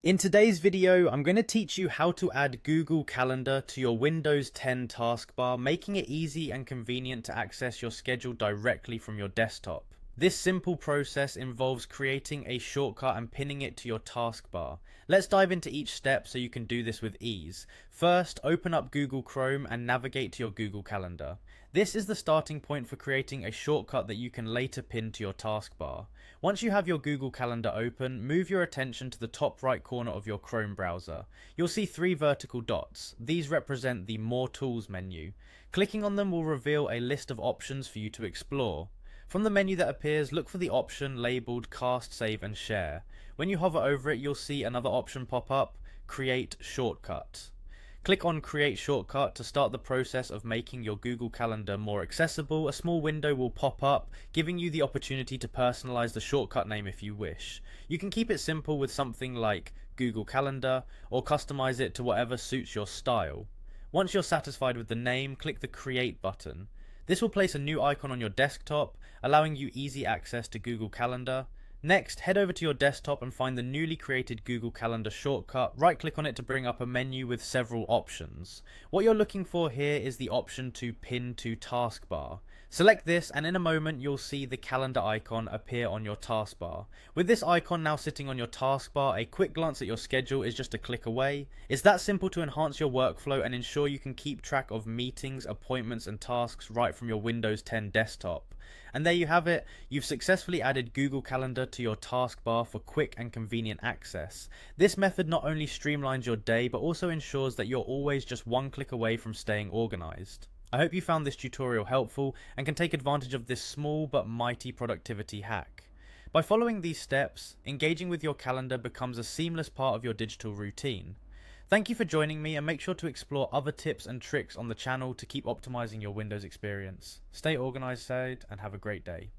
In today's video, I'm going to teach you how to add Google Calendar to your Windows 10 taskbar, making it easy and convenient to access your schedule directly from your desktop. This simple process involves creating a shortcut and pinning it to your taskbar. Let's dive into each step so you can do this with ease. First, open up Google Chrome and navigate to your Google Calendar. This is the starting point for creating a shortcut that you can later pin to your taskbar. Once you have your Google Calendar open, move your attention to the top right corner of your Chrome browser. You'll see three vertical dots. These represent the More Tools menu. Clicking on them will reveal a list of options for you to explore. From the menu that appears, look for the option labeled Cast, Save and Share. When you hover over it, you'll see another option pop up, Create Shortcut. Click on Create Shortcut to start the process of making your Google Calendar more accessible. A small window will pop up, giving you the opportunity to personalize the shortcut name if you wish. You can keep it simple with something like Google Calendar, or customize it to whatever suits your style. Once you're satisfied with the name, click the Create button. This will place a new icon on your desktop, allowing you easy access to Google Calendar. Next, head over to your desktop and find the newly created Google Calendar shortcut. Right-click on it to bring up a menu with several options. What you're looking for here is the option to pin to taskbar. Select this and in a moment you'll see the calendar icon appear on your taskbar. With this icon now sitting on your taskbar, a quick glance at your schedule is just a click away. It's that simple to enhance your workflow and ensure you can keep track of meetings, appointments and tasks right from your Windows 10 desktop. And there you have it, you've successfully added Google Calendar to your taskbar for quick and convenient access. This method not only streamlines your day but also ensures that you're always just one click away from staying organized. I hope you found this tutorial helpful and can take advantage of this small but mighty productivity hack. By following these steps, engaging with your calendar becomes a seamless part of your digital routine. Thank you for joining me and make sure to explore other tips and tricks on the channel to keep optimizing your Windows experience. Stay organized and have a great day.